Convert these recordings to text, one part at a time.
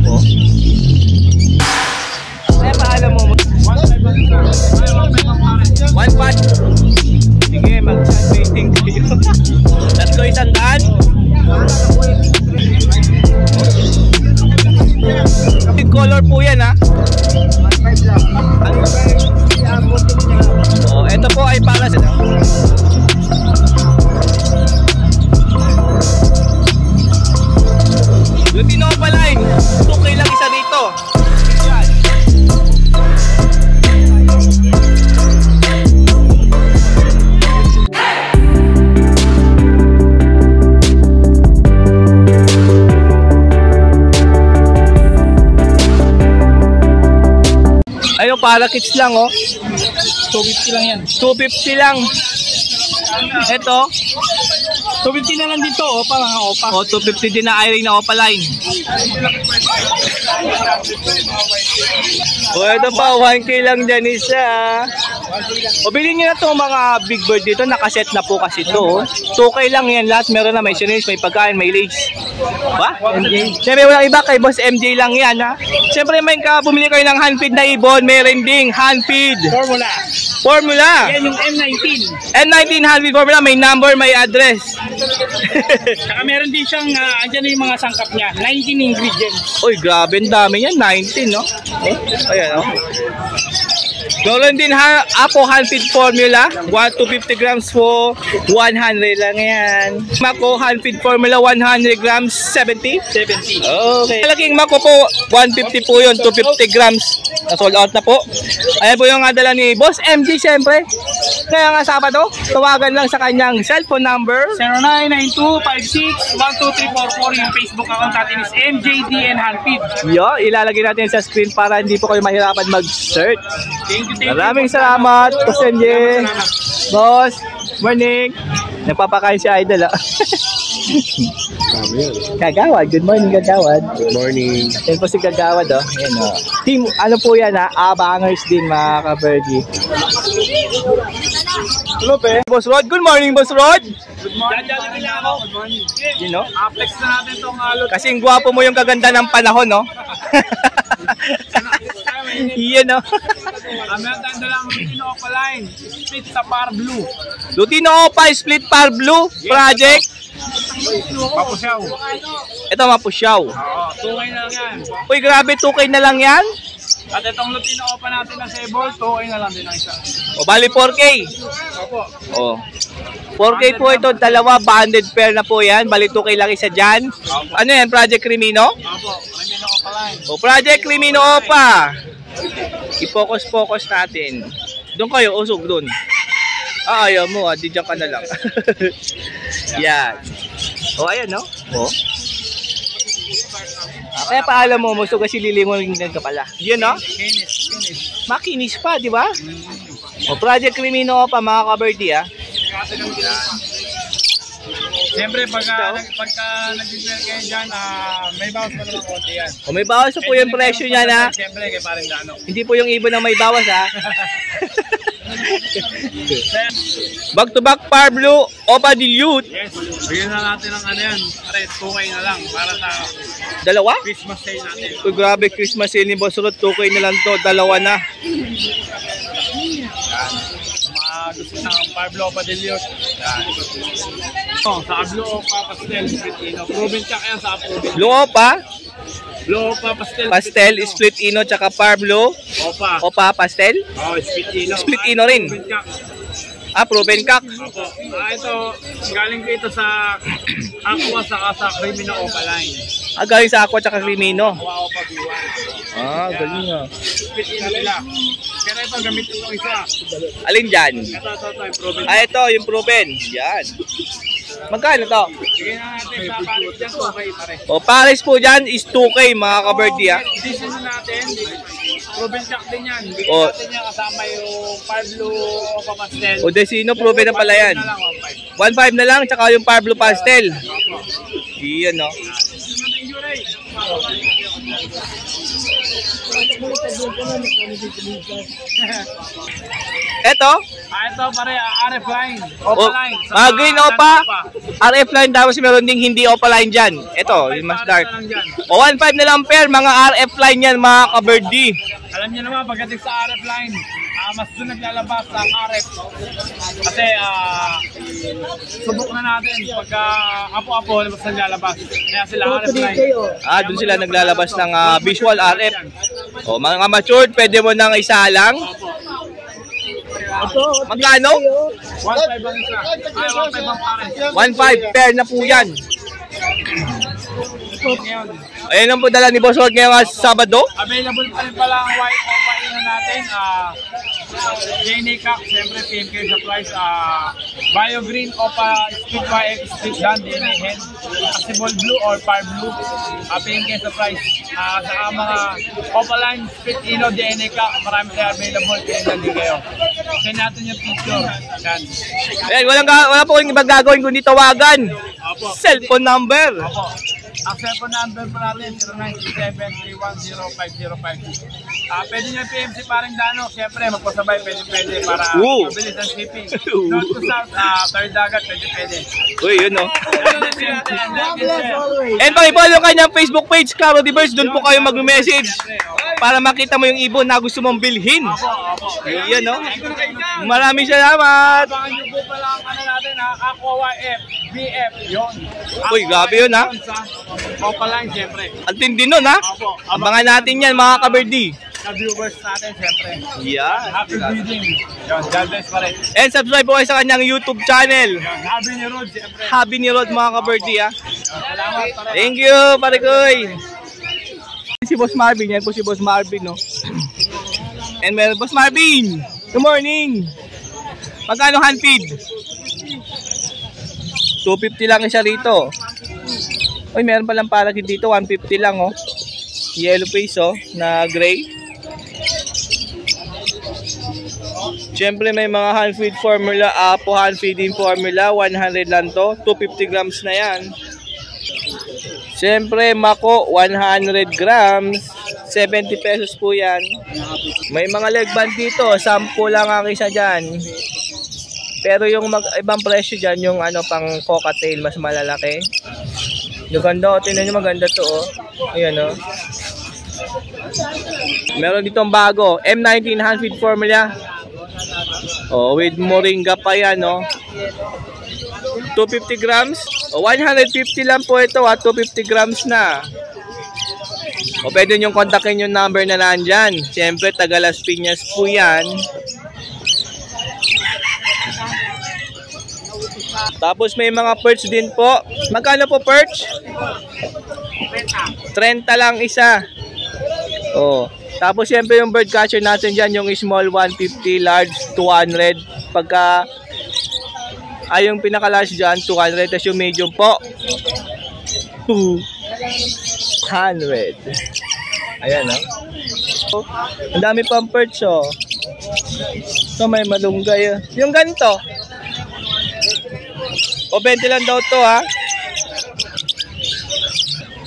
Oh. Kaya paala mo. 1.5. Sige, mag-waiting kayo. Tatlo 100. Kapit color po yan ha. Oh, ito po ay para sa Lutino Opaline. 2K lang isa dito. Ayun, para kits lang oh. 250 lang yan. 250 lang. Ito, 250 na lang dito, opa mga opa. oh, 250 din na iring na Opaline. Oh, ito pa, 1K lang dyan isa. O, bilhin nyo na itong mga big bird dito, nakaset na po kasi ito. 2K lang yan lahat, meron na may syringe, may pagkain, may lace. Ba? Siyempre walang iba, kay Boss MJ lang yan ha. Siyempre may bumili kayo ng handfeed na ibon, may rending, handfeed. Formula. Yan yung M19. M19 handfeed formula, may number, may address. Saka meron din siyang, andyan na yung mga sangkap niya. 19 ingredients. Uy, grabe, ang dami yan. 19, no? Oh, ayan, no? Meron din Apo handfeed formula. 250 grams po. 100 lang yan. Mako handfeed formula, 100 grams, 70? 70. Okay. Malaking Mako po, 150 po yun. 250 grams. Na-sold out na po. Ayan po yung dala ni Boss MG, syempre. Kaya nga Sabado, tawagan lang sa kanyang cellphone number. 099256-12344. Yung Facebook account natin is MJDN Handfeed. Yo, ilalagay natin sa screen para hindi po kayo mahirapan mag-search. Thank you. Maraming salamat, Boss MJ. Boss, morning. Nagpapakain si Idol, ah. Kagawad, good morning Kagawad. Good morning. Yan po si Kagawad, oh. Yan, oh. Team, ano po yan, ha? Abangers din, mga ka-Fergie. Hello, pe. Boss Rod, good morning, Boss Rod. Good morning. Dadali nila ako. Good morning. You know? Flex na natin itong alot. Kasing gwapo mo yung kaganda ng panahon, no? Iyan, no? Meron tayong dalang Lutino Opaline. Split sa Par Blue. Lutino Opa, split par blue project. Papusyaw. Ito, mapusyaw. Oo, 2K na lang yan. Uy, grabe, 2K na lang yan. At itong Lutino Opa natin na Sable, 2K na lang din ang isa. O, bali 4K. Opo. O. 4K po ito, dalawa, banded pair na po yan. Bali 2K lang isa dyan. Ano yan, Project Crimino? Opo, Lutino Opaline. O, Project Crimino Opa. I-focus natin. Doon kayo, usog doon. Ayaw mo, di dyan ka na lang. Yan. O, ayan, no? O. Kaya paalam mo, musto kasi lilingon ka pala. Yan, no? Finish. Makinis pa, di ba? O, Project Crimino pa, mga ka-birdie, ah. Siyempre, pagka nag-sell kayo dyan, may bawas pa naman konti yan. O, may bawas po yung presyo niya, na. Siyempre, kay parang Dano. Hindi po yung ibon na may bawas, ha. Back to back Par Blue Opa Dilute. Yes, bigyan na natin ng ano yan. Pare, 2K na lang para sa Dalawa? Christmas sale natin. Uy, grabe, Christmas sale ni Boss Rod. 2K na lang to, dalawa na. Gusto ng Par Blue Opa Dilute. Sa Blue Opa Pastel Split Ino. Proven check yan sa Proven. Blue Opa, Blue Opa Pastel Split Ino, tsaka Par Blue Opa Pastel. Oh, Split Ino. Split Ino rin. Proven check. Ah, proven cock. Opo. Ito, galing ko ito sa Aqua saka sa Crimino Opaline. Ah, galing sa Aqua tsaka Crimino. Aqua Opa B1. Ah, galing ah. Split Ino nila. Kaya ito, gamitin ko isa. Alin dyan? Ito, yung proven. Ah, ito, yung proven. Yan. Magkano to? Bigyan na natin sa pares dyan, 2K pare. O, pares po dyan is 2K, mga ka-birdie, ah. Decision natin, proven check din yan. Bigyan Oh. natin yan kasama yung Par Blue Opa Pastel. O, Desino, proven na pala yan. 1.5 1.5 na lang, tsaka yung Par Blue Pastel. Iyan, no? Thank you, Ray. Eto? Ito pare, RF line. Opa line. Mga green Opa. RF line, tapos meron ding hindi Opa line dyan. Ito, yung mas dark. O 1.5 na lang pair, mga RF line yan mga ka-birdie. Alam niyo naman, pagdating sa RF line, mas doon naglalabas ang RF. Kasi subok na natin pagka apo-apo mas naglalabas. Kaya sila RF line. Doon sila naglalabas ng visual RF. O mga matured, pwede mo nang isa lang. Magkano? 1.5 ang isa. Ay, 1.5 ang pare. 1.5 pair na po yan. Ngayon, Ayan lang po dala ni Boss Ward ngayong Sabado. available pa rin pala ang white Opa ino natin. JNCAC, siyempre PMK sa price. Bio Green Opa Split White, Split Down, DNA Hen. Possible Blue or Par Blue, PMK sa price. Sa mga Opa line, Split Ino, JNCAC, marami tayo available. Kaya nandun kayo. Send natin yung picture. Yan. Ayan, wala po yung ibang gagawin kundi tawagan. Opo. Cellphone number. Opo. Ang cellphone number po natin, 0967-310-5052. Pwede nyo PMC parang Dano, siyempre magpasabay, pwede para mabilis ang shipping. North to South, third dagat, pwede. Uy, yun o. And pakipollow ka niyang Facebook page, Claro The Birds, doon po kayo mag-message para makita mo yung ibon na gusto mong bilhin. Yan o. Maraming salamat. Abangan nyo po pala ang natin, Aqua YF, BF, yun. Uy, grabe yun ha. Opa line, siyempre. Ang tindi nun ha. Abangan natin yan mga ka-birdie. Sa viewers natin, siyempre. Yeah. Happy breeding. Yun, God bless pa rin. And subscribe po kayo sa kanyang YouTube channel. Yun, Happy ni Rod, siyempre. Happy ni Rod mga ka-birdie ha. Salamat pa rin. Thank you, pare koy. Si Boss Marvin, yan po si Boss Marvin, no? And meron, Boss Marvin, good morning. Magkano hand feed? 250 lang isa rito. Uy, meron palang palagid dito, 150 lang, oh. Yellow face, oh, na gray. Siyempre may mga hand feed formula, Apo hand feeding formula, 100 lang to, 250 grams na yan. Siyempre, Mako, 100 grams, 70 pesos po yan. May mga leg band dito, 10 lang ang isa dyan. Pero yung ibang presyo dyan, yung ano, pang cocktail, mas malalaki. Yung ganda, tingnan nyo, maganda to, oh. Ayan, oh. Meron ditong bago, M19 hand feed formula. Oh, with moringa pa yan, oh. 250 grams. O, 150 lang po ito, 250 grams na. O, pwede nyo kontakin yung number na nandyan. Siyempre, taga Las Piñas po yan. Tapos may mga perch din po. Magkano po perch? 30 lang isa. O, tapos siyempre yung bird catcher natin dyan, yung small 150, large 200. Pagka yung pinaka-large dyan, 200. Tapos yung medium po, 200. Ayan, oh. Ang dami pang perch, oh. So, may malunggay. Yung ganito, o 20 lang daw to, ha.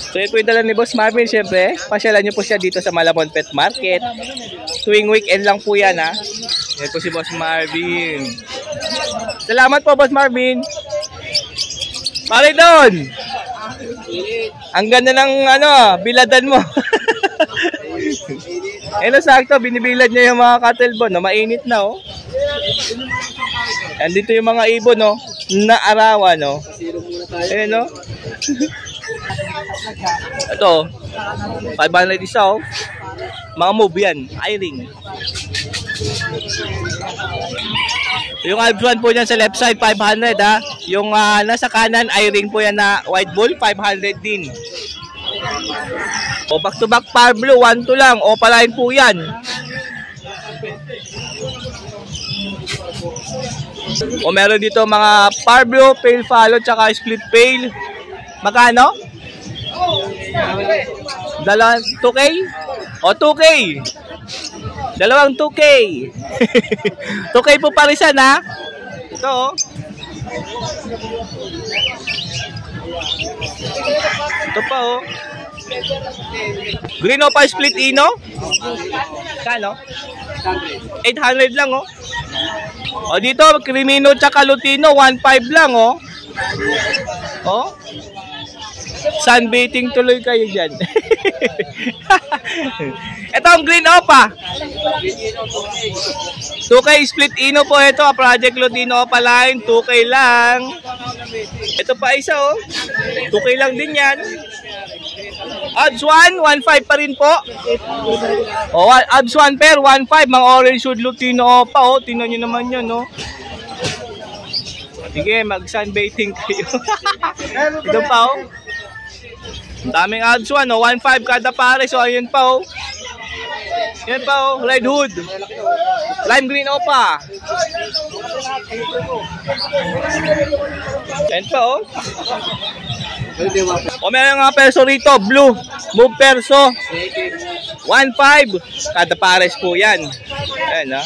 So, ito yung dala ni Boss Marvin, syempre. Pasyalan nyo po siya dito sa Malabon Pet Market. Tuwing weekend lang po yan, ha. Yan po si Boss Marvin. Salamat po, Boss Marvin. Pare doon. Ang ganda ng ano, biladan mo. Ano, sakto, binibilad niya yung mga cattle no? Mainit na, oh. Andito yung mga ibon, no? Na arawan, no? Ayan, no? Ito, 500 isa, oh. Mga move yan, eye-ring. Yung Alps 1 po yan sa left side, 500, ha. Yung nasa kanan, eye-ring po yan na white bull, 500 din. O, back to back par blue, 1-2 lang. O, palain po yan. O, meron dito mga par blue, pale follow, tsaka split pale. Magkano? Dalawang 2K? O, 2K. Dalawang 2K. 2K po parisan, ha? Ito, oh. Ito pa, oh. Green Opa split ino? Kano? 800 lang, oh. O, dito, Crimino tsaka Lutino, 1.5 lang, oh. Oh. Sunbathing tuloy kayo dyan. Ito ang Green Opa. 2K split ino po ito. Project Lutino Opa line. 2K lang. Ito pa isa, oh. 2K lang din yan. Odds 1, 1.5 pa rin po. Oh, odds 1 pair, 1.5. Mga orange shoot Lutino Opa, oh. Tingnan nyo naman yun, oh. Sige, mag-sunbathing kayo. Ito pa, oh. Ang daming odds 1, oh. 1.5 kada pare. So, ayun pa, oh. Yan pa, oh. Red Hood. Lime Green Opa. Yan pa, oh. O, meron nga perso rito. Blue. Move perso. 1.5 kada pares po yan. Ayan, ha.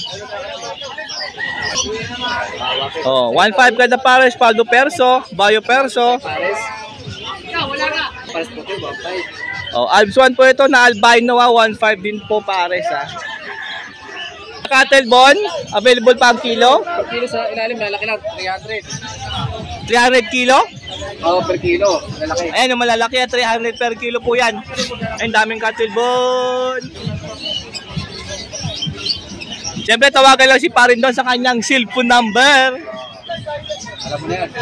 Oh, 1.5 kada pares. Paldo perso. Bayo perso. Oh, Alps 1 po ito na albino, 1.5 din po pares, ha. Cattle bone, available pa ang kilo? Per kilo sa ilalim, lalaki lang, 300. 300 kilo? Oo, per kilo, lalaki. Ayan, yung malalaki, 300 per kilo po yan. Ayun, daming cattle bone. Siyempre, tawagan lang si Parin doon sa kanyang cellphone number. Alam mo na yan.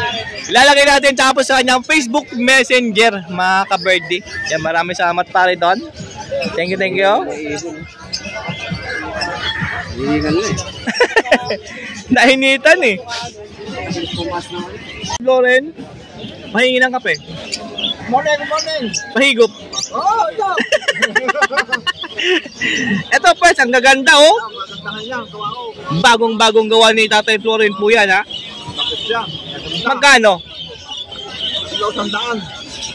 Ilalagay natin tapos sa kanyang Facebook Messenger, mga ka-birthday. Yan, maraming salamat Parin doon. Thank you, thank you. Hihingan na eh. Nainitan eh. Loren, mahingi ng kape. Morning, morning. Mahigop. Oo, ito. Ito pwes, ang gaganda, oh. Magandang yan, gawa ko. Bagong-bagong gawa ni Tatay Floren po yan, ha. Bakit siya? Magkano? Ilaw sandaan.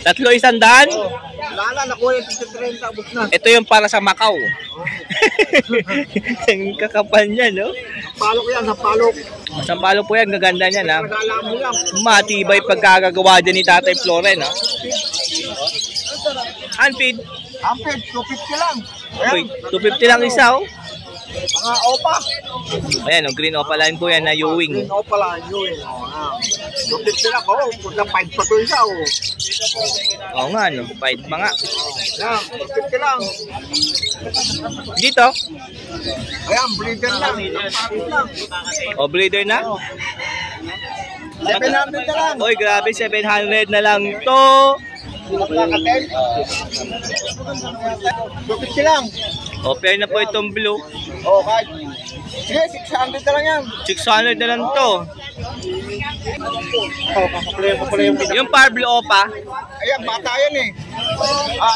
300? Lala, nakuha yung 30, abot na. Ito yung para sa Macau. Ang kakapal niya, no? Palok yan, sa palok. Sa palo po yan, gaganda niya, ha. Nagala mo yan. Matibay pagkagagawa dyan ni Tatay Floren, ha. Unfeed. Amped, 250 lang. Uy, 250 lang isa, oh. Mga opa. Ayan, oh, Green Opa line po yan na Ewing. Green opa lang, yun. 250 lang, oh. Punta 5 pa to isa, oh. Oo nga, no? Fight pa nga. Yan, 250 lang. Dito? Ayan, breeder lang. Lang. O, breeder na? 700 na lang. Uy, grabe, 700 na lang to. Magkakatel. 250 lang. O, pair na po itong blue. Oh, kahit. Sige, 600 na lang yan. 600 na lang to. Oh, kapapalay yung Yung Parblo Opa, ayan, bata yan eh.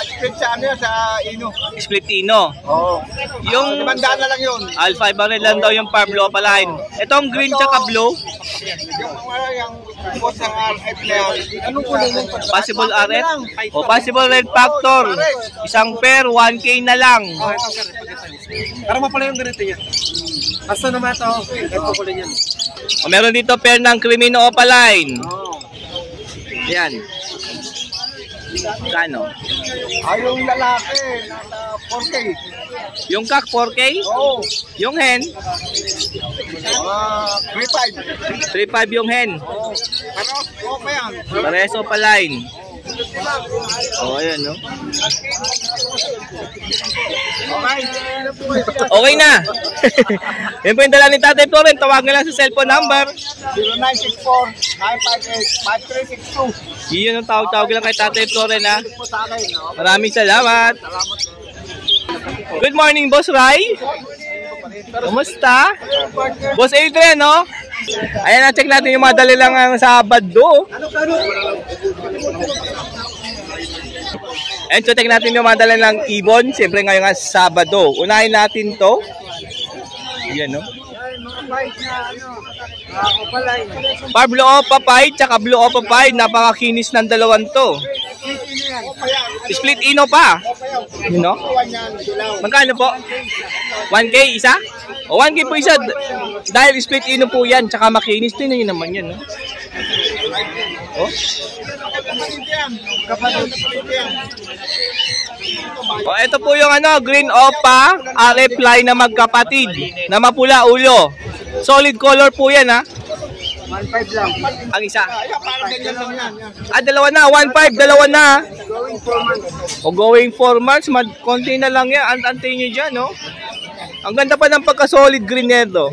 Split sa ano yan, sa Ino. Splitino. Oo. Yung 500 na lang yun. Alpha 500 lang daw yung Parblo Opa line. Itong green tsaka blue, Yung boss ng RF na yan. Anong kulay ng possible RF. O, possible red factor. Isang pair, 1K na lang. Para mapala yung ganito niya. Asa naman ito? Ito kulay niyan. O, meron dito pair ng Crimino Opa line. Oo. Yan. Kano? Yung lalaki, nasa 4K. Yung kak 4K? Oo. Yung hen? 3.5. 3.5 yung hen. Oo. Pero, okay yan. Pares Opa line. O, ayan, no? Okay. Okay na. Yan po yung dala ni Tatay Floren. Tawagan lang sa cellphone number. 0964-958-5362. Yun yung tawag-tawag lang kay Tatay Floren, ha. Po sa akin, no? Maraming salamat. Salamat. Good morning, Boss Rai. Kumusta? Boss Adrian, no? Ayan, na-check natin yung mga dali lang ang Sabado. Ayan, check natin yung mga dali ng ibon. Siyempre ngayon nga Sabado. Unahin natin to. Yan, no? Parblo Opa Pie, tsaka Blue Opa Pie. Napakakinis ng dalawan to. Split ino pa. You know? Magkano po? 1K isa? O 1K po isa. Dahil split ino po yan. Tsaka makinis. Tingnan nyo naman yan. No? Oh. O, ito po yung ano, green opa, RF line na magkapatid, na mapula ulo. Solid color po yan, ha? 1.5 lang. Ang isa. Dalawa na. 1.5, dalawa na. Going 4 months. O, going 4 months. Konti na lang yan. Antay nyo dyan, no? Ang ganda pa ng pagka-solid green nito.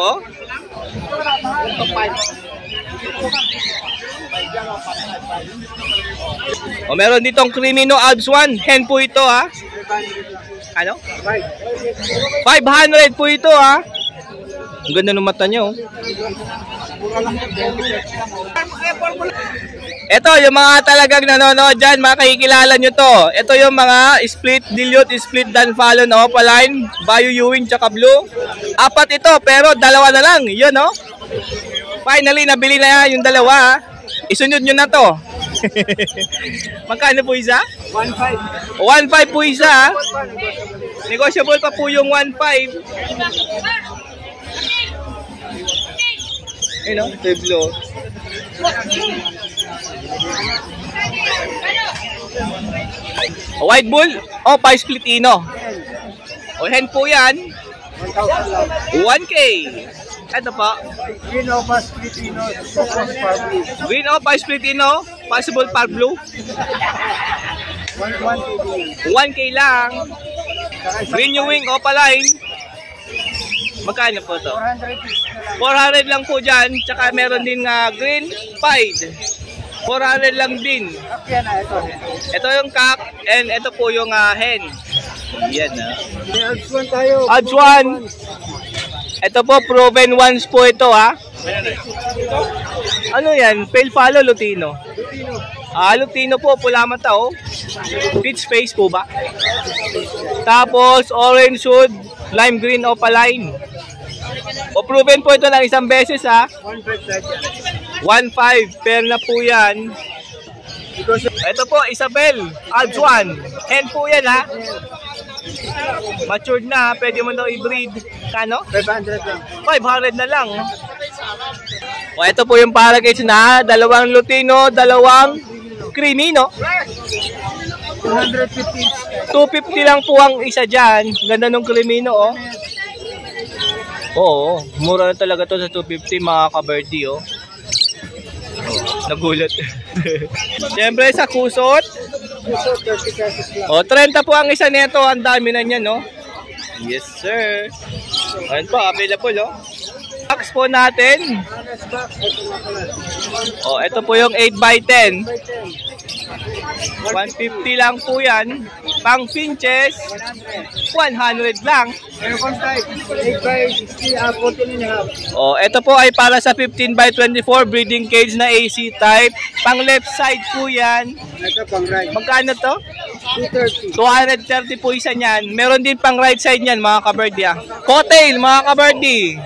Oh? O, meron ditong Crimino Alps 1. Hen po ito, ha? Ano? 500 po ito, ha? Ang ganda ng mata niya, oh. Ito, yung mga talagang nanonood dyan, makikilala nyo to. Ito yung mga split dilute, split Dunfallon, opaline, Bio Ewing, tsaka blue. 4 ito, pero dalawa na lang. Yun, oh. Finally, nabili na yung dalawa, ha? Isunod nyo na to. Magkano po isa? 1.5. 1.5 po isa, ha? Negotiable pa po yung 1.5. Ayun, oh, Pueblo. White bull o pa-splitino. O hen po yan. 1K. Ito po. Green Opa Splitino, Focus Par Blue. Green o pa-splitino, possible par blue. 1K lang. Green Ewing opaline. Magkano po to? 400 lang po dyan. Tsaka meron din green pied. 400 lang din. Ito yung cock and ito po yung hen. Yan, ha. Odds 1 tayo. Odds 1. Ito po, proven ones po ito, ha. Ano yan? Pale follow Lutino. Lutino po, pula mata, oh. Peach face po ba? Tapos, orange hood, lime green opaline. O proven po ito ng isang beses, ha. 1.5 pair na po yan. Ito po, Isabel, odds 1. Hen po yan, ha. Matured na, pwede mo daw i-breed. Kano? 500 lang. 500 na lang. O ito po yung parakeets na, dalawang Lutino, dalawang Crimino. 250. 250 lang po ang isa dyan. Ganda nung Crimino, oh. Oo, mura na talaga to sa 250 mga ka-birdie, oh. Nagulat. Siyempre sa kusot. Kusot, 30 pesos lang. O, 30 po ang isa nito. Ang dami na niyan, no? Yes, sir. Ayan po, available, oh. Box po natin. O, ito po yung 8x10. 150 lang po yan. Pang finches, 100 lang. Aircon type, 8x60, 14.5. O, ito po ay para sa 15x24 breeding cage na AC type. Pang left side po yan. Ito pang right. Magkano to? 230. 230 po isa niyan. Meron din pang right side niyan, mga ka-birdie, ah. Cotail, mga ka-birdie.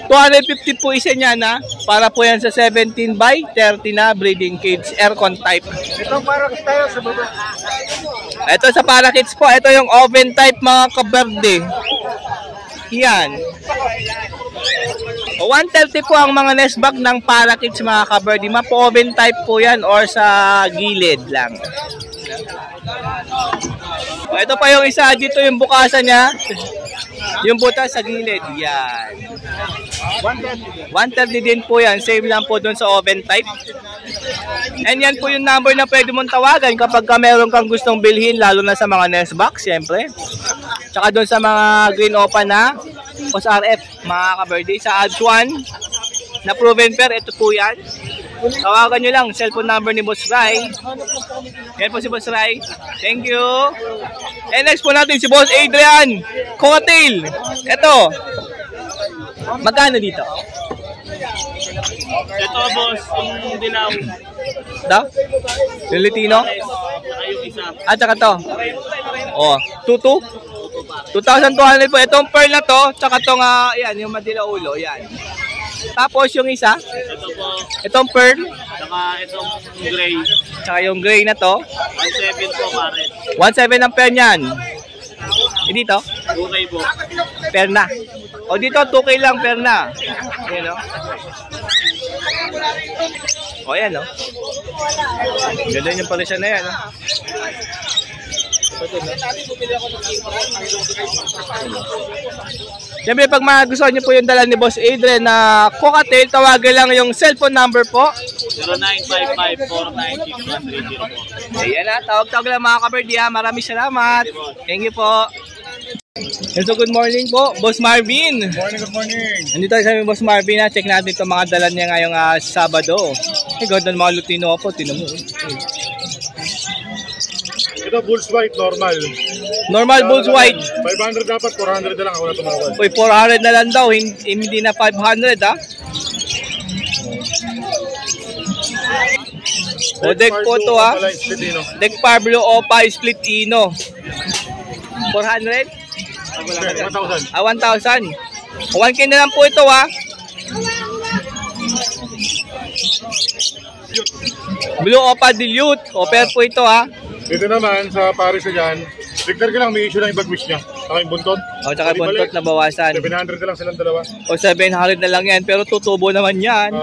250 po isa niyan, ha. Para po yan sa 17x30 na breeding cage, aircon type. Itong parang tayo sa baba. Ito sa parakeets po, ito yung oven type, mga ka-birdie. Yan. 130 po ang mga nest bag ng parakeets, mga ka-birdie. Oven type po yan or sa gilid lang. Ito pa yung isa, dito yung bukasan niya. Yung butas sa gilid, yan. 130 din po yan. Same lang po dun sa oven type. And yan po yung number na pwede mong tawagan kapag meron kang gustong bilhin, lalo na sa mga nest box, siyempre. Tsaka dun sa mga green opa na OSRF, mga ka-birdie. Sa odds 1 na proven pair, ito po yan. Tawagan nyo lang, cellphone number ni Boss Rai. Yan po si Boss Rai. Thank you. And next po natin si Boss Adrian Cotail. Ito. Magkano dito? Ito boss, yung dilaw. Ito? Yung Lutino? Yung isa. At saka to. Oh, 2,200 po. Itong pearl na to, tsaka itong, yan, yung madila ulo, yan. Tapos yung isa, Ito po, itong pearl, saka itong gray. tsaka yung gray na to. 1.7 po pare. 1,700 ang pair niyan. Dito, Okay po. pair na. O dito, 2K lang pair na. Ayan, o. O, yan, no? Ganda yung palisya na yan, no? Siyempre, pag magustuhan nyo po yung dala ni Boss Adrian na cocktail, tawagan lang yung cellphone number po. 0955-496-1304. Ayan na, tawag-tawag lang mga kaberdi ha. Maraming salamat. Thank you po. So, good morning po, Boss Marvin. Good morning. Nandito tayo sa Boss Marvin ha. Check natin itong mga dala niya ngayong Sabado. Ay, ganda ng mga Lutino po. Tinan mo. Ito, Bulls White, normal. Normal Bulls White. 500 dapat, 400 na lang ako na tumawad. Uy, 400 na lang daw. Hindi na 500 ha. O, deck po ito ha. Deck Pablo Opa Split Ino. 400? 1,000. 1,000. 1K na lang po ito ha. Blue Opa Dilute. O, pair po ito ha. Dito naman, sa Paris na dyan, tignan ko lang, may issue lang yung bagwis niya. Saka yung buntot. O, tsaka buntot na bawasan. 700 na lang silang dalawa. O, 700 na lang yan. Pero tutubo naman yan.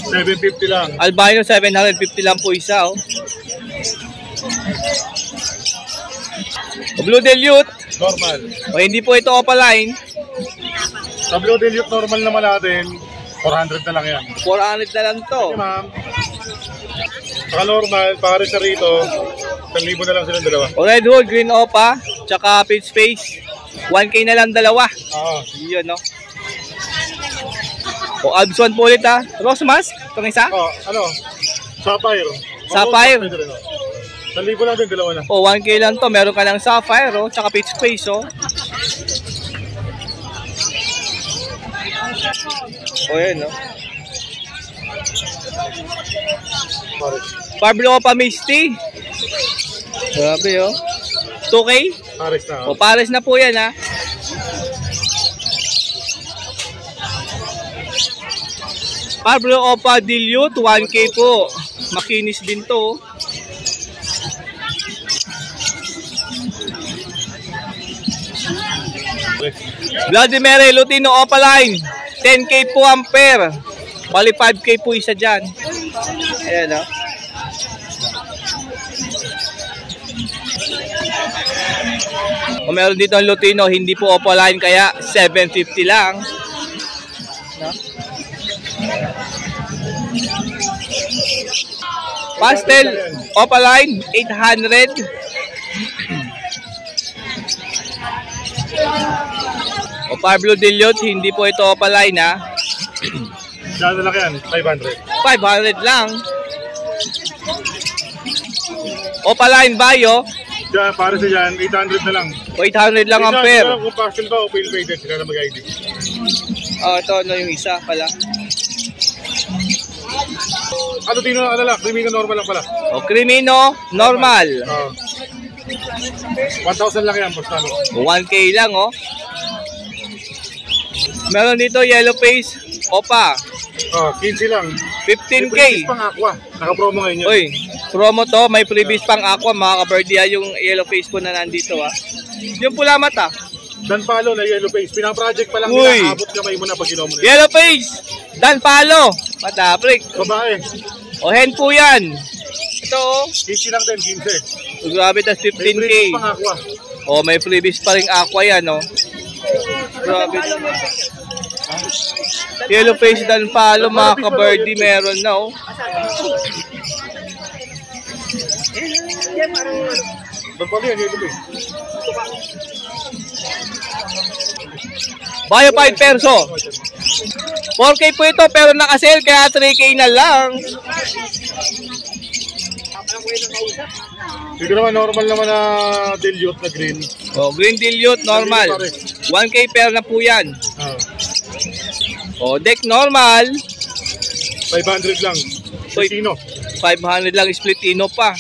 750 lang. Albino, 750 lang po isa. O, Blue Dilute. Normal. O, hindi po ito Opaline. Sa Blue Dilute normal naman natin, 400 na lang yan. 400 na lang to. Okay, ma'am. Saka normal, Paris na rito, 1,000 na lang silang dalawa. O, Red Hood, Green Opa, tsaka Pitch Face. 1K na lang dalawa. Oo. Yun, no? O, Abs 1 po ulit ha. Rose Mask, itong isa. Sapphire. Sapphire. 1,000 lang din, dalawa na. O, 1K lang to. Meron ka ng Sapphire, o, tsaka Pitch Face, o. O, yun, no? Pablo Opa Misty. Grabe, o. 2K? Paris na. O, Pares na po yan, ha. Pablo Opa Dilute, 1K po. Makinis din to. Vladimir Lutino Opaline, 10K po ampere. Bali 5K po isa dyan. Ayan, o. O, meron dito ang Lutino, hindi po Opaline, kaya 750 lang. No? Pastel Opaline, 800. O, Pablo Dilute, hindi po ito Opaline, ha. Gano'n lang yan, 500. 500 lang. Opaline Bayo, Diyan, Paris na dyan, 800 na lang. o 800 lang ampere. Kung pastel ba o pale faded, sila na mag-ID. O, ito ano yung isa pala. Lutino na kalala, Crimino normal lang pala. O, Crimino normal. 1,000 lang yan, basta. 1K lang, o. Meron dito yellow face Opa, 15 lang. 15K. May pang aqua. Naka-promo ngayon yun. Uy, promo to, may freebies pang aqua mga ka-birdie, yung yellow face po na nandito, ha. Yung pula mata. Dan Palo na yellow face. Pinang-project pa lang Uy. nila, abot kamay mo na pag inom mo na. Yellow face, Dan Palo, mataprik. Babae. O, hen po yan. Ito, o. 15 lang din, 15. So, grabe, tas May 15K. freebies pang aqua. O, may freebies pa rin aqua yan, o. Grabe. Yellow face Dan Palo mga ka-birdie, meron na, o. Dan Palo yan, yellow face. Bayo 5 perso. 4K po ito pero naka-sale kaya 3K na lang. Dito naman, normal naman na dilute na green. O, Green Dilute normal. 1K pero na po yan. O, deck normal. 500 lang. Uy. Sino? 500 lang split ino pa.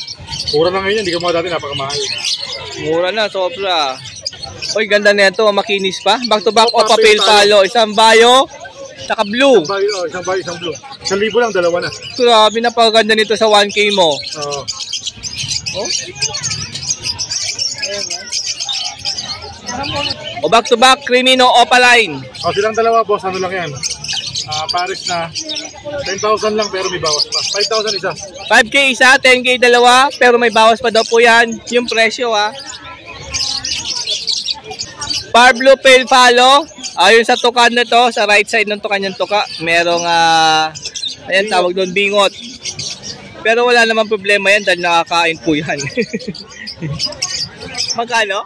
Mura na ngayon, hindi ka mga dati, napakamahal. Mura na, sobra. Uy, ganda na ito. Makinis pa. Back to back o papel palo. Isang bayo, saka blue. Isang bayo, isang blue. 1,000 lang, dalawa na. Grabe, napakaganda nito sa 1K mo. Oo. Oh. O, back to back Crimino Opaline. Silang dalawa, boss, ano lang yan? Paris na. 10,000 lang pero may bawas pa. 5,000 isa. 5K isa, 10K dalawa, pero may bawas pa daw po yan. Yung presyo ha. Par Blue Pale Follow. Ayun sa tukan na to, sa right side ng tukan yung tuka, merong ayan, tawag doon, bingot. Pero wala namang problema yan dahil nakakain po yan. Magkano?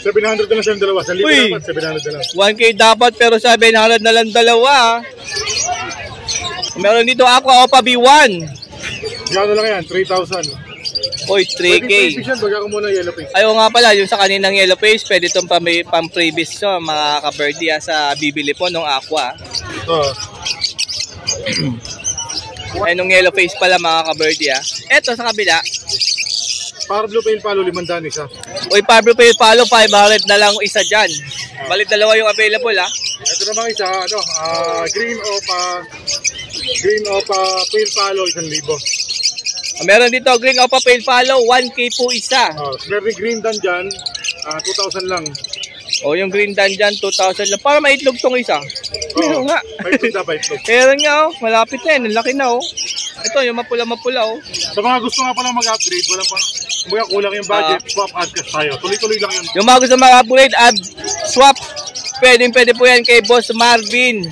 700 na lang siyang dalawa. Sa libo Uy! dapat, 700 na lang. 1K dapat pero 700 na lang dalawa. Meron dito Aqua Opa B1. Gano lang yan, 3,000. Oy, 3K. Pwede yung baga ko muna yellow face. Ayaw nga pala, yung sa kaninang yellow face, pwede itong pang-previous so, mga ka-birdie sa bibili po ng Aqua. Oo. Ay, nung yellow face pala mga ka-birdie ha. Eto sa kabila. Par Blue Pale Follow, 500 isa. Uy, Par Blue Pale Follow, 500 na lang isa dyan. Balit dalawa yung available ha. Ito namang isa, Green Opa Pale Follow, 1,000. Meron dito, Green Opa Pale Follow, 1K po isa. Meron green dan dyan, 2,000 lang. O, yung green dan dyan, 2,000 lang. Para maitlog tong isa. Meron nga. Paitlog. Meron nga, oh. Malapit na yan. Ang laki na, oh. Ito, yung mapula-mapula, oh. Sa mga gusto nga palang mag-upgrade, wala pa, kumbaga kulang yung budget, swap add cash tayo. Tuloy-tuloy lang yun. Yung mga gusto mag-upgrade, add, swap. Pwede po yan kay Boss Marvin.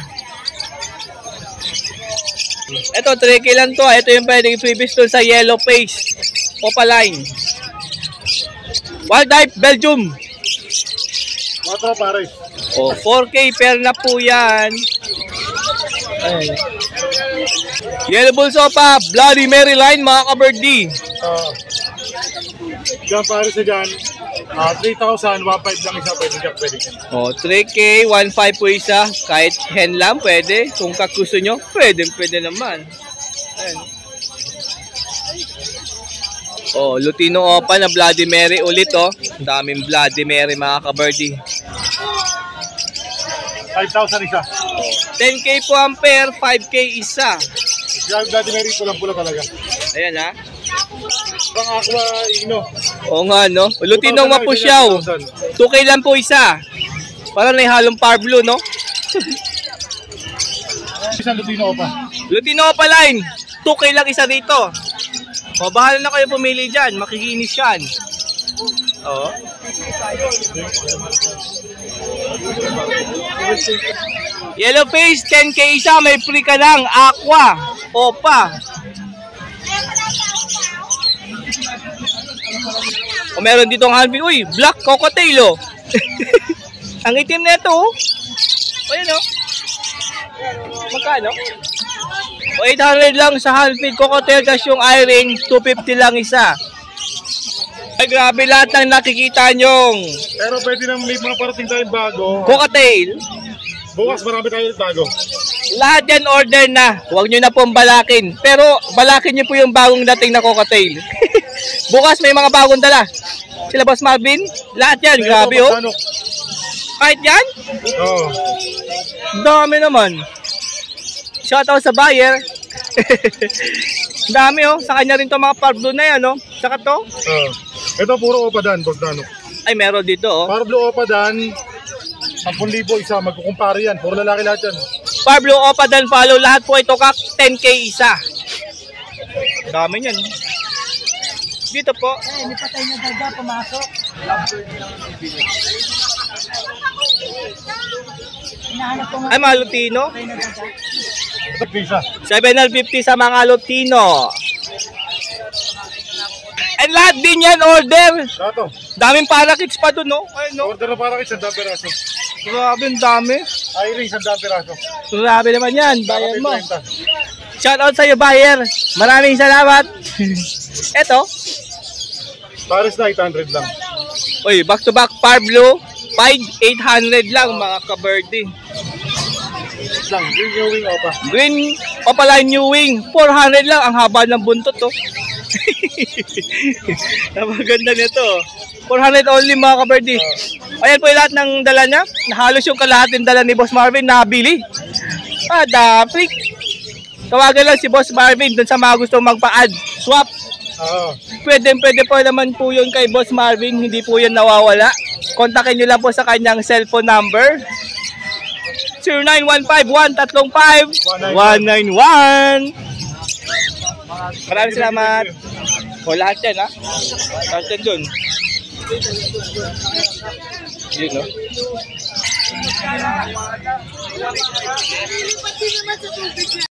Ito, 3K lang to. Ito yung pwedeng previous to sa yellow face. Opaline. Wild Type Belgium. 4 pares. O, 4K per na po yan. Ayan. Yellow Bulls Opa, Bloody Mary Line, mga ka-birdie. Diyan pares na dyan, 3,000, 1,500 lang isa, pwede yan. O, 3K, 1.5 po isa. Kahit hen lang, pwede. Kung kagusto nyo, pwede naman. Ayan. O, Lutino Opa na Bloody Mary ulit, oh. Ang daming Bloody Mary, mga ka-birdie. 5,000 isa. 10K po ang pair, 5K isa. Diyan, dati may rito lang pula talaga. Ayan, ha. Pang Aqua, Oo nga, no? Lutino Mapusyaw. 2K lang po isa. Parang may halong par blue, no? Isang Lutino pa. Lutino Opa line. 2K lang isa dito. O, bahala na kayo pumili dyan. Makikinis yan. Oo. Yellow face, 10K isa. May free ka lang. Aqua. Opa. O, meron ditong halving. Uy, black cocktail, oh. Ang itim na ito, oh. O, yun, oh. Magkano? O, 800 lang sa halving cocktail. Kasi yung eye-ring, 250 lang isa. Ay, grabe lahat ng nakikita nyong Pero pwede nang may mga parating tayong bago. cocktail. Bukas marami tayong bago. Lahat yan order na. Huwag nyo na pong balakin. Pero balakin nyo po yung bagong dating na cocktail. Bukas may mga bagong dala. Sila Boss Marvin, lahat yan. Grabe, oh. Kahit yan? Oo. Dami naman. Shoutout sa buyer. Dami, oh. Sa kanya rin to mga Parblo na yan, oh. Saka to. Oo. Ito puro Opadan, Bogdanok. Ay, meron dito, oh. Parblo Opadan, 10,000 isa. Magkukumpare yan. Puro lalaki lahat yan. Parblo Opa dan follow. Lahat po ito kak 10K isa. Dami yan. Dito po. Hindi pa tayo nadaga, pumasok. Hinahanap ko nga Ay, mga Lutino. tayo nadaga. Ito pisa. 750 sa mga Lutino. And lahat din yan order. Ito. Daming parakits pa dun, no? Ay, no? Order na para kayo, 100 piraso. Grabe, ang dami. Iring, 100 piraso. Grabe naman yan. Bayan mo. 30. Shoutout sa iyo, buyer. Maraming salamat. Eto. Pares na 800 lang. Uy, back to back Parblo. 800 lang mga ka-birdie. Lang, green new wing Opa. Green Opaline New Wing. 400 lang. Ang haba ng buntot, to. Napaganda nito. 400 only mga ka-birdie. Ayan po yung lahat ng dala niya. Halos yung kalahating dala ni Boss Marvin nabili. Dapik. Tawagan lang si Boss Marvin dun sa mga gusto magpa-add. Swap. Oo. Pwede po naman po yun kay Boss Marvin. Hindi po yan nawawala. Kontakin nyo lang po sa kanyang cellphone number. 0915-135-191. Maraming salamat. O, lahat yan, ha? Lahat yan dun. Yun, no?